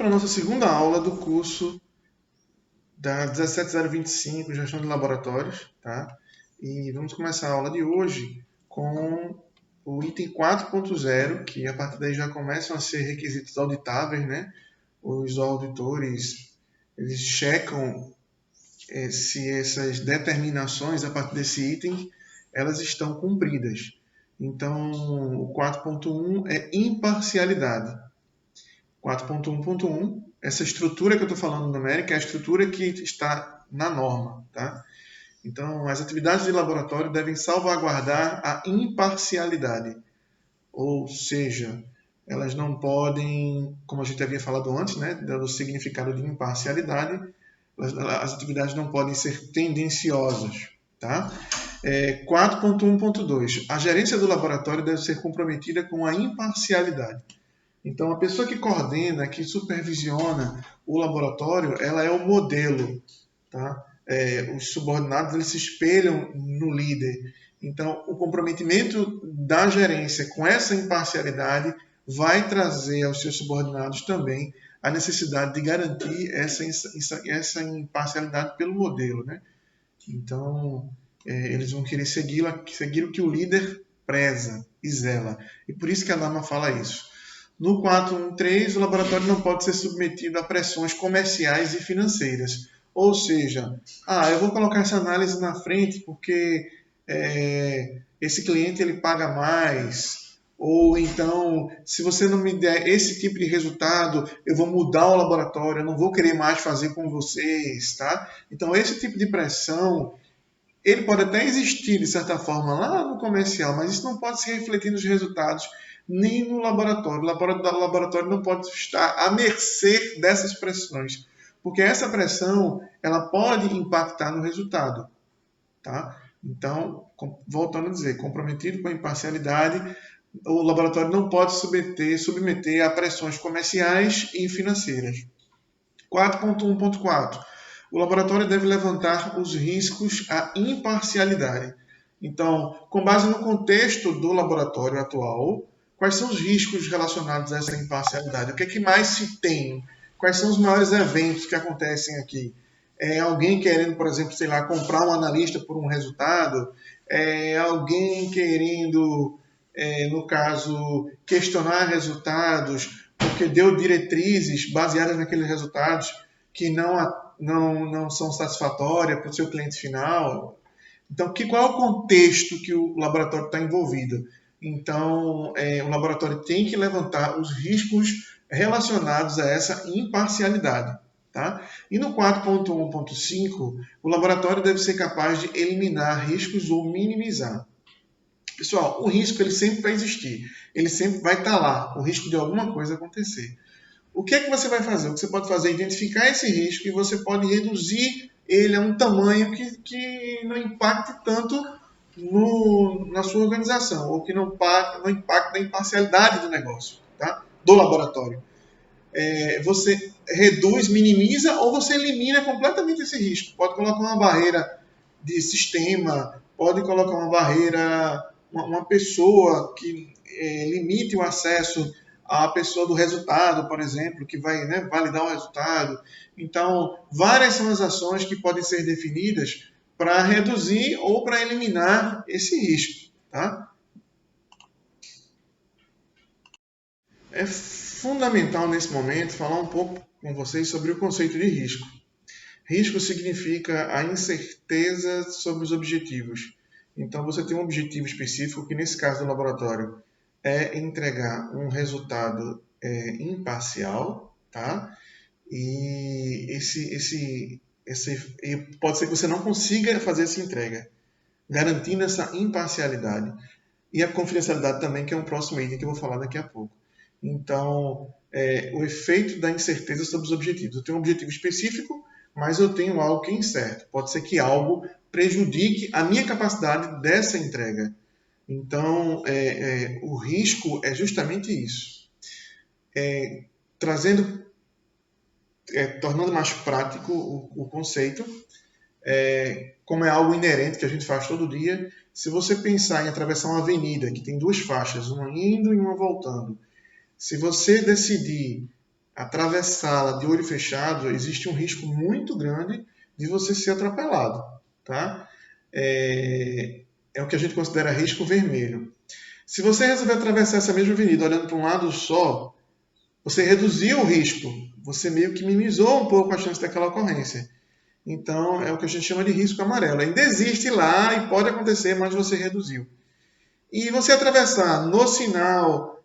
para a nossa segunda aula do curso da 17025, Gestão de Laboratórios, tá? E vamos começar a aula de hoje com o item 4.0, que a partir daí já começam a ser requisitos auditáveis, né? Os auditores, eles checam se essas determinações a partir desse item, elas estão cumpridas. Então, o 4.1 é imparcialidade. 4.1.1, essa estrutura que eu estou falando numérica é a estrutura que está na norma, tá? Então, as atividades de laboratório devem salvaguardar a imparcialidade, ou seja, elas não podem, como a gente havia falado antes, né, do significado de imparcialidade, as atividades não podem ser tendenciosas, tá? 4.1.2, a gerência do laboratório deve ser comprometida com a imparcialidade. Então, a pessoa que coordena, que supervisiona o laboratório, ela é o modelo, tá? Os subordinados eles se espelham no líder. Então, o comprometimento da gerência com essa imparcialidade vai trazer aos seus subordinados também a necessidade de garantir essa imparcialidade pelo modelo, né? Então, eles vão querer seguir o que o líder preza e zela. E por isso que a norma fala isso. No 4.1.3, o laboratório não pode ser submetido a pressões comerciais e financeiras. Ou seja, eu vou colocar essa análise na frente porque esse cliente ele paga mais. Ou então, se você não me der esse tipo de resultado, eu vou mudar o laboratório, eu não vou querer mais fazer com vocês, tá? Então, esse tipo de pressão, ele pode até existir, de certa forma, lá no comercial, mas isso não pode se refletir nos resultados, nem no laboratório. O laboratório não pode estar à mercê dessas pressões, porque essa pressão ela pode impactar no resultado. Tá? Então, voltando a dizer, comprometido com a imparcialidade, o laboratório não pode submeter a pressões comerciais e financeiras. 4.1.4. O laboratório deve levantar os riscos à imparcialidade. Então, com base no contexto do laboratório atual, quais são os riscos relacionados a essa imparcialidade? O que é que mais se tem? Quais são os maiores eventos que acontecem aqui? Alguém querendo, por exemplo, sei lá, comprar um analista por um resultado? Alguém querendo, no caso, questionar resultados porque deu diretrizes baseadas naqueles resultados que não são satisfatórias para o seu cliente final. Então, qual é o contexto que o laboratório está envolvido? Então, o laboratório tem que levantar os riscos relacionados a essa imparcialidade. Tá? E no 4.1.5, o laboratório deve ser capaz de eliminar riscos ou minimizar. Pessoal, o risco ele sempre vai existir, ele sempre vai estar lá, o risco de alguma coisa acontecer. O que é que você vai fazer? O que você pode fazer é identificar esse risco e você pode reduzir ele a um tamanho que não impacte tanto na sua organização, ou que não impacte na imparcialidade do negócio, tá? Do laboratório. Você reduz, minimiza ou você elimina completamente esse risco. Pode colocar uma barreira de sistema, pode colocar uma barreira, uma pessoa que limite o acesso à pessoa do resultado, por exemplo, que vai validar o resultado. Então, várias são as ações que podem ser definidas para reduzir ou para eliminar esse risco. Tá? É fundamental nesse momento falar um pouco com vocês sobre o conceito de risco. Risco significa a incerteza sobre os objetivos. Então, você tem um objetivo específico, que nesse caso do laboratório é entregar um resultado imparcial, tá? E pode ser que você não consiga fazer essa entrega, garantindo essa imparcialidade. E a confidencialidade também, que é um próximo item que eu vou falar daqui a pouco. Então, o efeito da incerteza sobre os objetivos. Eu tenho um objetivo específico, mas eu tenho algo que é incerto. Pode ser que algo prejudique a minha capacidade dessa entrega. Então, o risco é justamente isso. Tornando mais prático o conceito, como é algo inerente que a gente faz todo dia, se você pensar em atravessar uma avenida que tem duas faixas, uma indo e uma voltando, se você decidir atravessá-la de olho fechado, existe um risco muito grande de você ser atropelado, tá? É o que a gente considera risco vermelho. Se você resolver atravessar essa mesma avenida olhando para um lado só, você reduziu o risco, você meio que minimizou um pouco a chance daquela ocorrência. Então, é o que a gente chama de risco amarelo. Ainda existe lá e pode acontecer, mas você reduziu. E você atravessar no sinal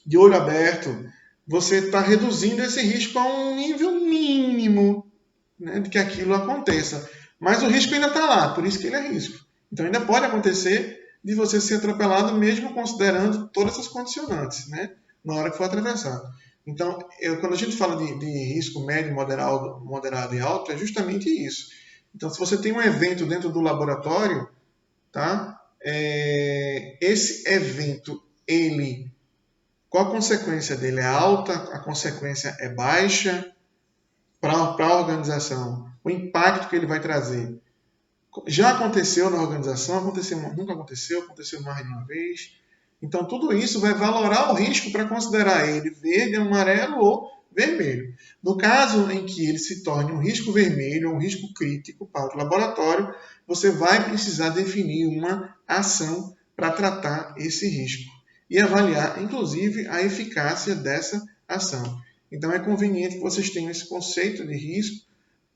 de olho aberto, você está reduzindo esse risco a um nível mínimo, né, de que aquilo aconteça. Mas o risco ainda está lá, por isso que ele é risco. Então ainda pode acontecer de você ser atropelado, mesmo considerando todas essas condicionantes, né, na hora que for atravessar. Então, quando a gente fala de risco médio, moderado e alto, é justamente isso. Então, se você tem um evento dentro do laboratório, tá? Esse evento, qual a consequência dele? É alta? A consequência é baixa? Para a organização, o impacto que ele vai trazer. Já aconteceu na organização, nunca aconteceu mais de uma vez. Então, tudo isso vai valorar o risco para considerar ele verde, amarelo ou vermelho. No caso em que ele se torne um risco vermelho, um risco crítico para o laboratório, você vai precisar definir uma ação para tratar esse risco e avaliar, inclusive, a eficácia dessa ação. Então, é conveniente que vocês tenham esse conceito de risco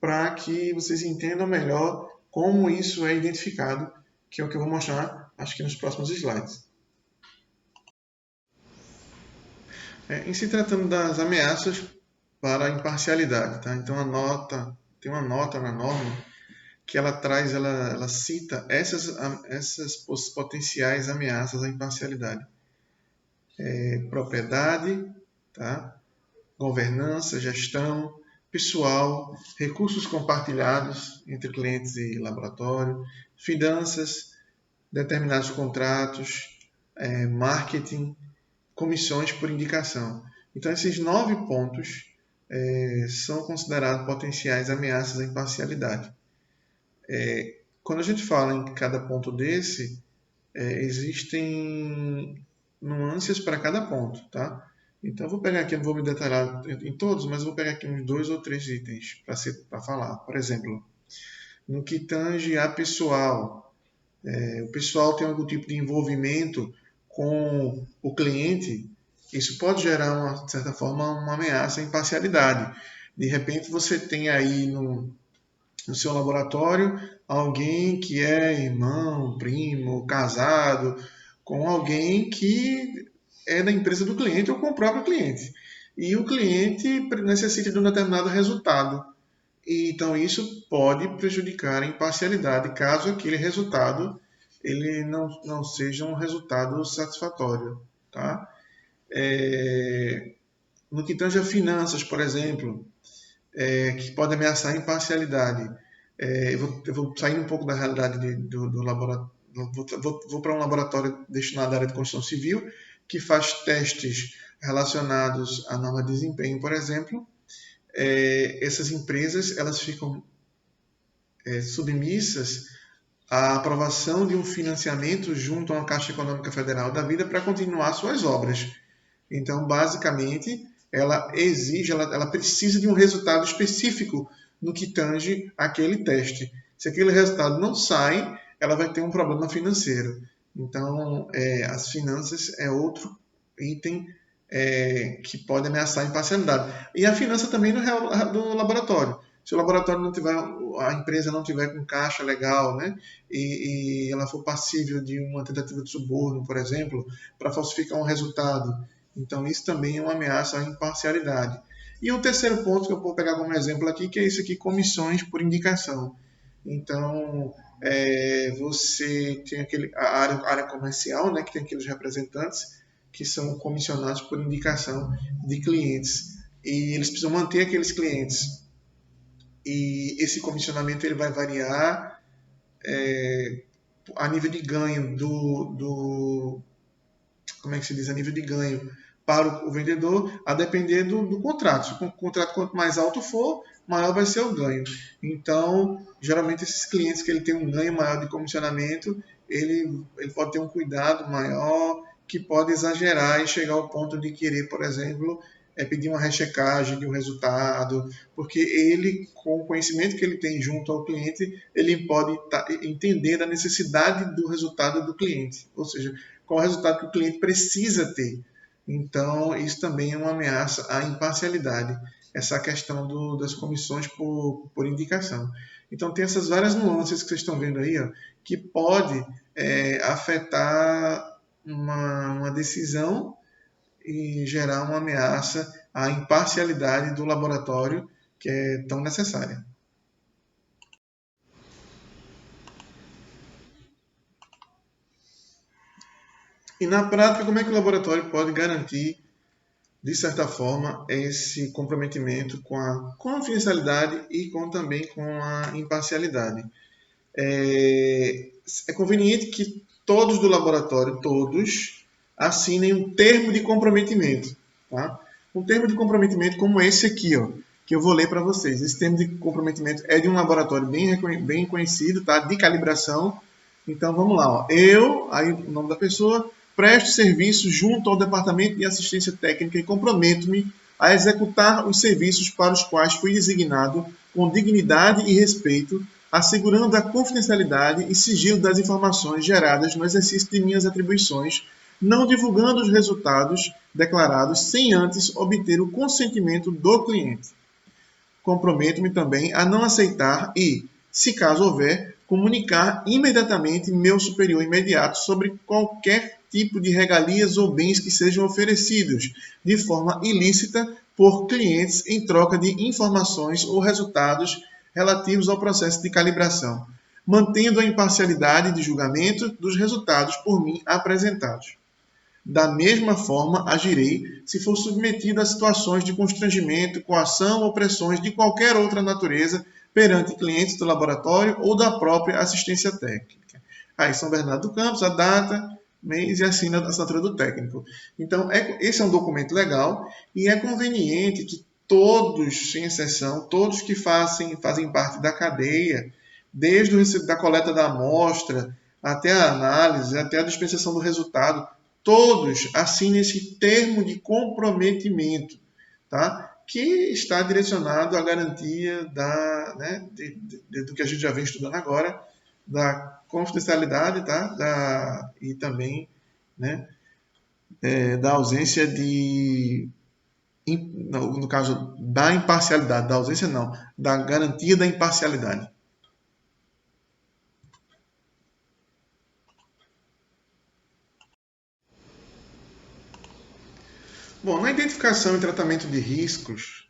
para que vocês entendam melhor como isso é identificado, que é o que eu vou mostrar, acho que nos próximos slides. Em se tratando das ameaças para a imparcialidade, tá? Então tem uma nota na norma que ela cita essas potenciais ameaças à imparcialidade. Propriedade, tá? Governança, gestão, pessoal, recursos compartilhados entre clientes e laboratório, finanças, determinados contratos, marketing, comissões por indicação. Então, esses 9 pontos são considerados potenciais ameaças à imparcialidade. Quando a gente fala em cada ponto desse, existem nuances para cada ponto, tá? Então, eu vou pegar aqui, não vou me detalhar em todos, mas eu vou pegar aqui uns 2 ou 3 itens para falar. Por exemplo, no que tange a pessoal, o pessoal tem algum tipo de envolvimento com o cliente, isso pode gerar, de certa forma, uma ameaça à imparcialidade. De repente, você tem aí no seu laboratório alguém que é irmão, primo, casado, com alguém que é da empresa do cliente ou com o próprio cliente. E o cliente necessita de um determinado resultado. E, então isso pode prejudicar a imparcialidade, caso aquele resultado ele não seja um resultado satisfatório. Tá? No que tange a finanças, por exemplo, que pode ameaçar a imparcialidade. Eu vou sair um pouco da realidade do laboratório, vou para um laboratório destinado à área de construção civil, que faz testes relacionados à norma de desempenho, por exemplo. Essas empresas elas ficam submissas à aprovação de um financiamento junto à Caixa Econômica Federal da Vida para continuar suas obras. Então, basicamente, ela precisa de um resultado específico no que tange aquele teste. Se aquele resultado não sai, ela vai ter um problema financeiro. Então, as finanças é outro item que pode ameaçar a imparcialidade. E a finança também do laboratório. Se o laboratório não tiver, a empresa não tiver com caixa legal, né, e ela for passível de uma tentativa de suborno, por exemplo, para falsificar um resultado, então isso também é uma ameaça à imparcialidade. E o terceiro ponto que eu vou pegar como exemplo aqui, que é isso aqui, comissões por indicação. Então, você tem a área comercial, né, que tem aqueles representantes que são comissionados por indicação de clientes. E eles precisam manter aqueles clientes. E esse comissionamento ele vai variar a nível de ganho como é que se diz? A nível de ganho para o vendedor, a depender do contrato. Se o contrato quanto mais alto for, maior vai ser o ganho. Então, geralmente esses clientes que ele tem um ganho maior de comissionamento, ele pode ter um cuidado maior que pode exagerar e chegar ao ponto de querer, por exemplo, pedir uma rechecagem de um resultado, porque ele, com o conhecimento que ele tem junto ao cliente, ele pode entender a necessidade do resultado do cliente, ou seja, qual é o resultado que o cliente precisa ter. Então, isso também é uma ameaça à imparcialidade, essa questão das comissões por indicação. Então, tem essas várias nuances que vocês estão vendo aí, ó, que pode afetar uma decisão e gerar uma ameaça à imparcialidade do laboratório, que é tão necessária. E na prática, como é que o laboratório pode garantir, de certa forma, esse comprometimento com a confidencialidade e também com a imparcialidade? É conveniente que todos do laboratório, todos, assinem um termo de comprometimento. Tá? Um termo de comprometimento como esse aqui, ó, que eu vou ler para vocês. Esse termo de comprometimento é de um laboratório bem conhecido, tá? De calibração. Então, vamos lá. Ó. Aí o nome da pessoa, presto serviço junto ao Departamento de Assistência Técnica e comprometo-me a executar os serviços para os quais fui designado com dignidade e respeito, assegurando a confidencialidade e sigilo das informações geradas no exercício de minhas atribuições, não divulgando os resultados declarados sem antes obter o consentimento do cliente. Comprometo-me também a não aceitar e, se caso houver, comunicar imediatamente meu superior imediato sobre qualquer tipo de regalias ou bens que sejam oferecidos de forma ilícita por clientes em troca de informações ou resultados relativos ao processo de calibração, mantendo a imparcialidade de julgamento dos resultados por mim apresentados. Da mesma forma, agirei se for submetido a situações de constrangimento, coação ou pressões de qualquer outra natureza perante clientes do laboratório ou da própria assistência técnica. Aí, São Bernardo do Campos, a data, mês e assina a assinatura do técnico. Então, esse é um documento legal e é conveniente que todos, sem exceção, todos que fazem parte da cadeia, desde o recebo da coleta da amostra, até a análise, até a dispensação do resultado, todos assinem esse termo de comprometimento, tá? Que está direcionado à garantia do que a gente já vem estudando agora, da confidencialidade, tá? E também, né, da ausência no caso da imparcialidade, da ausência não, da garantia da imparcialidade. Bom, na identificação e tratamento de riscos,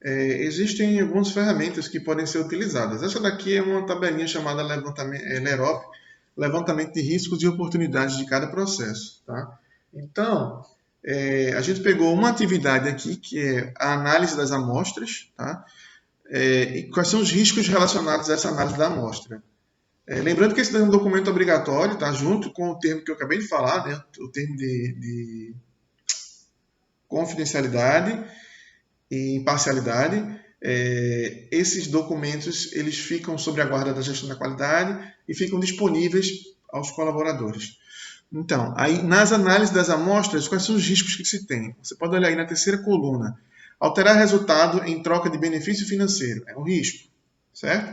existem algumas ferramentas que podem ser utilizadas. Essa daqui é uma tabelinha chamada LEROP, Levantamento de Riscos e Oportunidades de cada processo. Tá? Então, a gente pegou uma atividade aqui, que é a análise das amostras, tá? E quais são os riscos relacionados a essa análise da amostra. Lembrando que esse é um documento obrigatório, tá? Junto com o termo que eu acabei de falar, né? O termo de confidencialidade e imparcialidade. Esses documentos eles ficam sob a guarda da gestão da qualidade e ficam disponíveis aos colaboradores. Então, aí nas análises das amostras, quais são os riscos que se tem? Você pode olhar aí na terceira coluna. Alterar resultado em troca de benefício financeiro. É um risco, certo?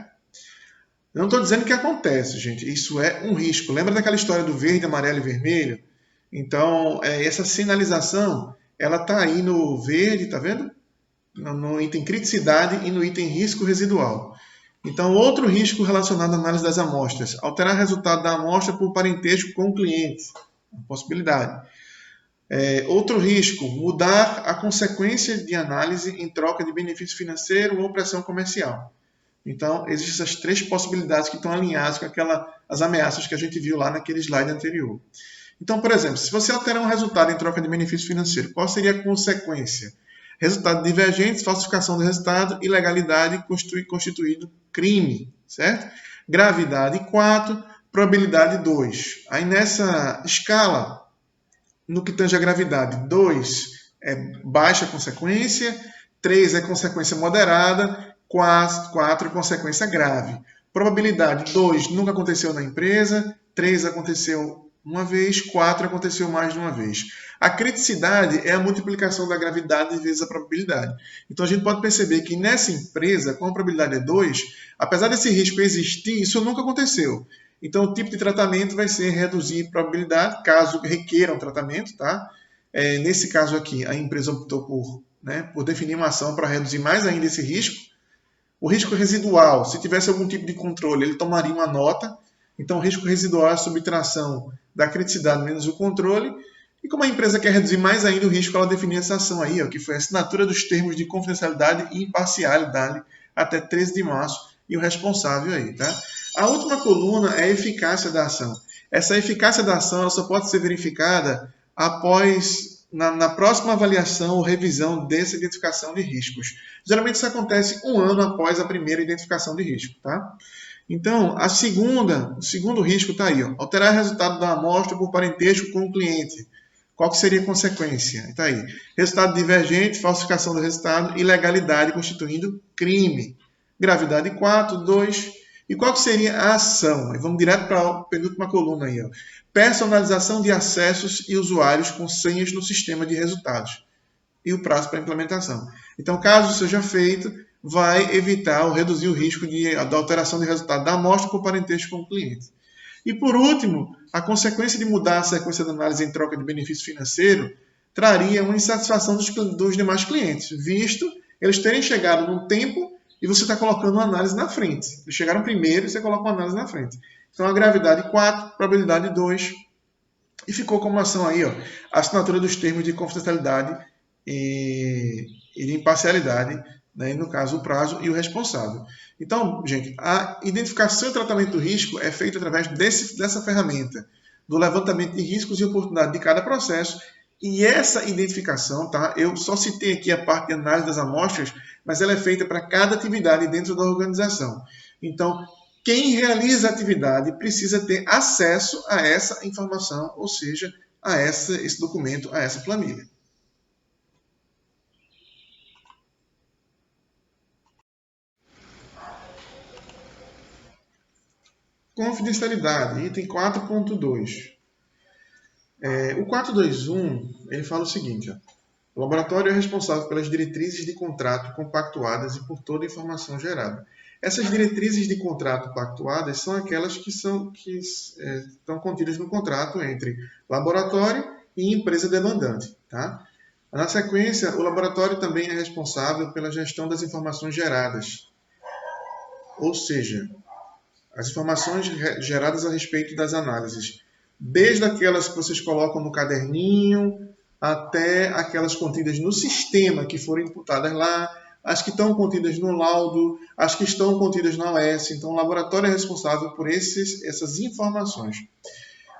Eu não estou dizendo que acontece, gente. Isso é um risco. Lembra daquela história do verde, amarelo e vermelho? Então, essa sinalização, ela está aí no verde, tá vendo? No item criticidade e no item risco residual. Então, outro risco relacionado à análise das amostras. Alterar o resultado da amostra por parentesco com o cliente. Uma possibilidade. Outro risco, mudar a consequência de análise em troca de benefício financeiro ou pressão comercial. Então, existem essas três possibilidades que estão alinhadas com as ameaças que a gente viu lá naquele slide anterior. Então, por exemplo, se você alterar um resultado em troca de benefício financeiro, qual seria a consequência? Resultado divergente, falsificação do resultado, ilegalidade, constituído crime, certo? Gravidade 4, probabilidade 2. Aí nessa escala, no que tange a gravidade, 2 é baixa consequência, 3 é consequência moderada, 4 é consequência grave. Probabilidade 2 nunca aconteceu na empresa, 3 aconteceu uma vez, 4 aconteceu mais de uma vez. A criticidade é a multiplicação da gravidade vezes a probabilidade. Então a gente pode perceber que nessa empresa, como a probabilidade é 2, apesar desse risco existir, isso nunca aconteceu. Então o tipo de tratamento vai ser reduzir a probabilidade, caso requeira um tratamento, tá? Nesse caso aqui, a empresa optou por definir uma ação para reduzir mais ainda esse risco. O risco residual, se tivesse algum tipo de controle, ele tomaria uma nota. Então, o risco residual é a subtração da criticidade menos o controle. E como a empresa quer reduzir mais ainda o risco, ela definiu essa ação aí, que foi a assinatura dos termos de confidencialidade e imparcialidade até 13 de março e o responsável aí, tá? A última coluna é a eficácia da ação. Essa eficácia da ação ela só pode ser verificada após, na próxima avaliação ou revisão dessa identificação de riscos. Geralmente isso acontece um ano após a primeira identificação de risco, tá? Então, o segundo risco está aí, alterar o resultado da amostra por parentesco com o cliente. Qual que seria a consequência? Está aí. Resultado divergente, falsificação do resultado, ilegalidade constituindo crime. Gravidade 4, 2. E qual que seria a ação? Vamos direto para a penúltima coluna aí. Personalização de acessos e usuários com senhas no sistema de resultados. E o prazo para implementação. Então, caso seja feito, vai evitar ou reduzir o risco da alteração de resultado da amostra por parentesco com o cliente. E, por último, a consequência de mudar a sequência de análise em troca de benefício financeiro traria uma insatisfação dos demais clientes, visto eles terem chegado num tempo e você está colocando uma análise na frente. Eles chegaram primeiro e você coloca uma análise na frente. Então, a gravidade 4, probabilidade 2, e ficou como ação aí, a assinatura dos termos de confidencialidade e de imparcialidade, né, no caso o prazo e o responsável. Então, gente, a identificação e tratamento do risco é feita através dessa ferramenta, do levantamento de riscos e oportunidades de cada processo, e essa identificação, tá? Eu só citei aqui a parte de análise das amostras, mas ela é feita para cada atividade dentro da organização. Então, quem realiza a atividade precisa ter acesso a essa informação, ou seja, a esse documento, a essa planilha. Confidencialidade, item 4.2. O 421 ele fala o seguinte: o laboratório é responsável pelas diretrizes de contrato compactuadas e por toda a informação gerada. Essas diretrizes de contrato pactuadas são aquelas que estão contidas no contrato entre laboratório e empresa demandante. Tá? Na sequência, o laboratório também é responsável pela gestão das informações geradas, ou seja, as informações geradas a respeito das análises, desde aquelas que vocês colocam no caderninho, até aquelas contidas no sistema que foram imputadas lá, as que estão contidas no laudo, as que estão contidas na OS. Então, o laboratório é responsável por essas informações.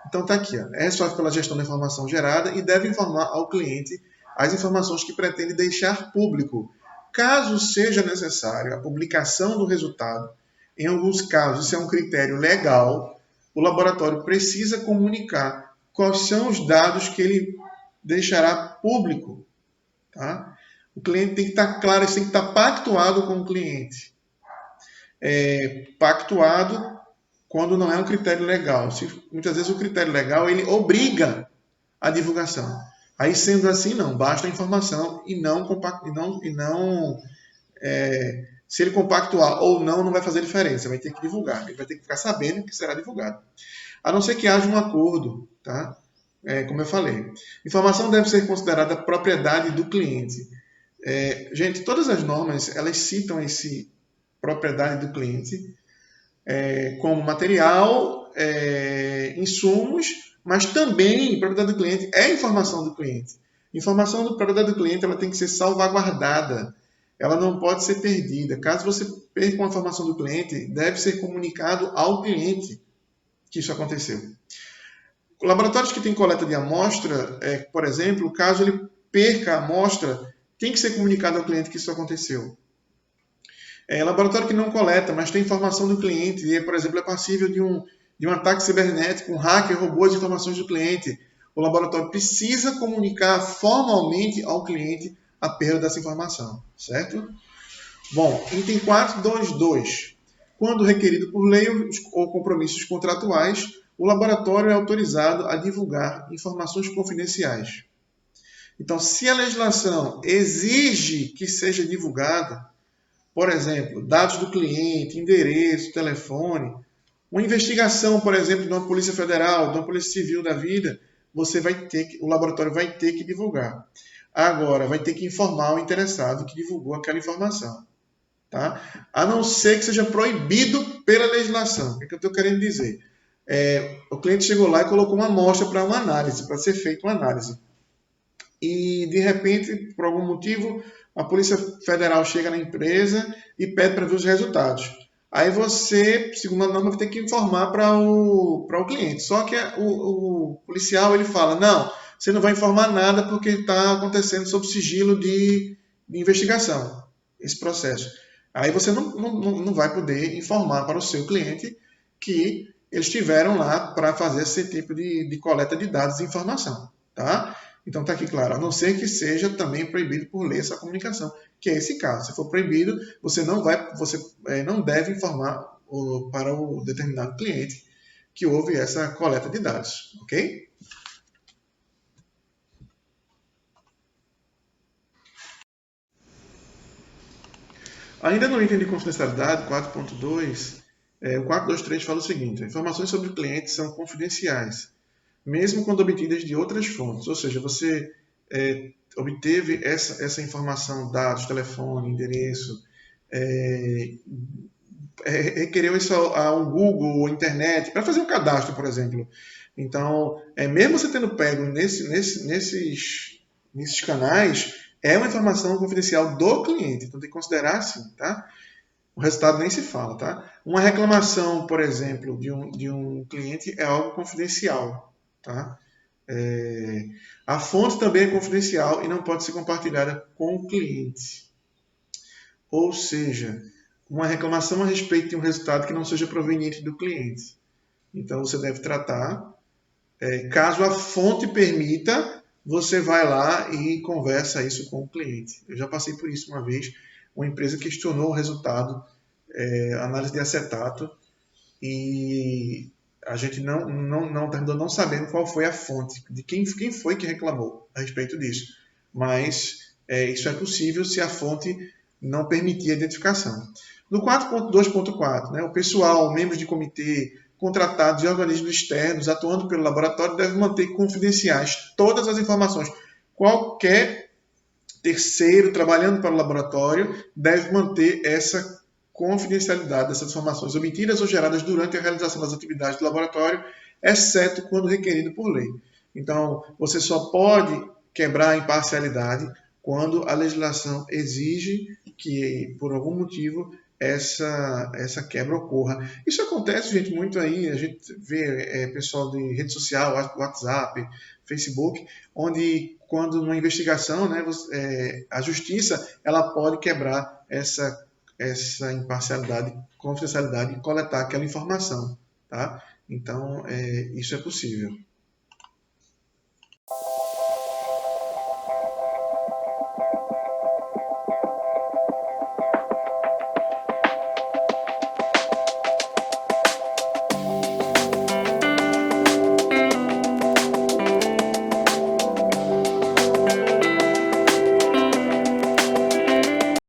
Então, está aqui. É responsável pela gestão da informação gerada e deve informar ao cliente as informações que pretende deixar público. Caso seja necessário a publicação do resultado, em alguns casos, isso é um critério legal, o laboratório precisa comunicar quais são os dados que ele deixará público. Tá? O cliente tem que estar claro, isso tem que estar pactuado com o cliente. Pactuado quando não é um critério legal. Muitas vezes o critério legal ele obriga a divulgação. Aí, sendo assim, não, basta a informação se ele compactuar ou não, não vai fazer diferença, vai ter que divulgar, ele vai ter que ficar sabendo que será divulgado. A não ser que haja um acordo, tá? Como eu falei. Informação deve ser considerada propriedade do cliente. Gente, todas as normas, elas citam esse propriedade do cliente como material, insumos, mas também propriedade do cliente é informação do cliente. Informação da propriedade do cliente ela tem que ser salvaguardada. Ela não pode ser perdida. Caso você perca uma informação do cliente, deve ser comunicado ao cliente que isso aconteceu. Laboratórios que têm coleta de amostra, por exemplo, caso ele perca a amostra, tem que ser comunicado ao cliente que isso aconteceu. Laboratório que não coleta, mas tem informação do cliente, e, por exemplo, é passível de um ataque cibernético, um hacker roubou as informações do cliente. O laboratório precisa comunicar formalmente ao cliente a perda dessa informação, certo? Bom, item 4.2.2. Quando requerido por lei ou compromissos contratuais, o laboratório é autorizado a divulgar informações confidenciais. Então, se a legislação exige que seja divulgado, por exemplo, dados do cliente, endereço, telefone, uma investigação, por exemplo, de uma Polícia Federal, de uma Polícia Civil da vida, o laboratório vai ter que divulgar. Agora, vai ter que informar o interessado que divulgou aquela informação. Tá? A não ser que seja proibido pela legislação. O que eu estou querendo dizer? O cliente chegou lá e colocou uma amostra para uma análise, para ser feita uma análise. E, de repente, por algum motivo, a Polícia Federal chega na empresa e pede para ver os resultados. Aí você, segundo a norma, vai ter que informar para o cliente. Só que o policial ele fala, não, você não vai informar nada porque está acontecendo sob sigilo de investigação, esse processo. Aí você não vai poder informar para o seu cliente que eles estiveram lá para fazer esse tipo de coleta de dados e informação. Tá? Então está aqui claro, a não ser que seja também proibido por lei essa comunicação, que é esse caso. Se for proibido, você não deve informar para o determinado cliente que houve essa coleta de dados, ok? Ainda no item de confidencialidade 4.2, o 423 fala o seguinte: informações sobre o cliente são confidenciais, mesmo quando obtidas de outras fontes. Ou seja, você obteve essa informação, dados, telefone, endereço, requereu isso a um Google ou internet para fazer um cadastro, por exemplo. Então, mesmo você tendo pego nesses canais, é uma informação confidencial do cliente. Então, tem que considerar assim, tá? O resultado nem se fala, tá? Uma reclamação, por exemplo, de um cliente é algo confidencial, tá? A fonte também é confidencial e não pode ser compartilhada com o cliente. Ou seja, uma reclamação a respeito de um resultado que não seja proveniente do cliente. Então, você deve tratar. Caso a fonte permita, você vai lá e conversa isso com o cliente. Eu já passei por isso uma vez. Uma empresa questionou o resultado, análise de acetato, e a gente terminou não sabendo qual foi a fonte, de quem foi que reclamou a respeito disso. Mas isso é possível se a fonte não permitir a identificação. No 4.2.4, o pessoal, membros de comitê, contratados e organismos externos atuando pelo laboratório devem manter confidenciais todas as informações. Qualquer terceiro trabalhando para o laboratório deve manter essa confidencialidade dessas informações obtidas ou geradas durante a realização das atividades do laboratório, exceto quando requerido por lei. Então, você só pode quebrar a imparcialidade quando a legislação exige que, por algum motivo, essa quebra ocorra. Isso acontece, gente, muito aí, a gente vê pessoal de rede social, WhatsApp, Facebook, onde quando numa investigação, a justiça ela pode quebrar essa imparcialidade, confidencialidade e coletar aquela informação, tá? Então, isso é possível.